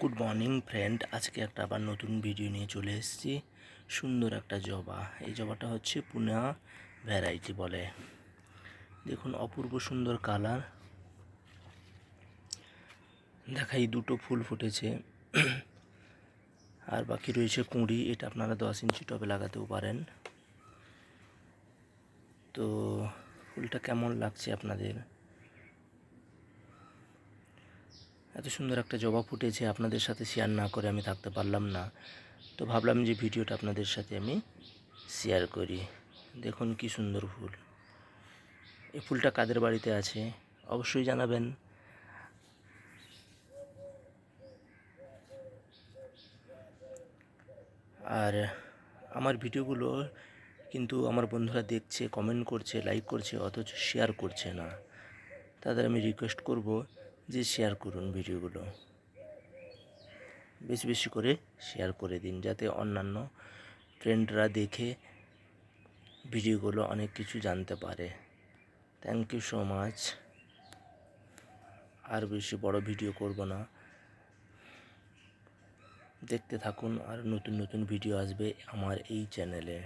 Good morning friend, আজকে একটা আবার নতুন ভিডিও নিয়ে চলে এসেছি। সুন্দর একটা জবা, এই জবাটা হচ্ছে পুনা ভ্যারাইটি বলে। দেখুন অপূর্ব সুন্দর কালার। দেখাই দুটো ফুল ফুটেছে আর বাকি রয়েছে কুঁড়ি। এটা আপনারা 10 ইঞ্চি টবে লাগাতেও পারেন। তো ফুলটা কেমন লাগছে আপনাদের? এত সুন্দর একটা জবা ফুটেছে, আপনাদের সাথে শেয়ার না করে আমি থাকতে পারলাম না। তো ভাবলাম যে ভিডিওটা আপনাদের সাথে আমি শেয়ার করি। দেখুন কি সুন্দর ফুল। এই ফুলটা কাদের বাড়িতে আছে অবশ্যই জানাবেন। আর আমার ভিডিওগুলো কিন্তু আমার বন্ধুরা দেখছে, কমেন্ট করছে, লাইক করছে, অথচ শেয়ার করছে না। তাদের আমি রিকোয়েস্ট করব যে শেয়ার করুন, ভিডিওগুলো বেশি বেশি করে শেয়ার করে দিন, যাতে অন্যান্য ফ্রেন্ডরা দেখে ভিডিওগুলো অনেক কিছু জানতে পারে। Thank you so much. আর বেশি বড় ভিডিও করব না, দেখতে থাকুন। আর নতুন নতুন ভিডিও আসবে আমার এই চ্যানেলে।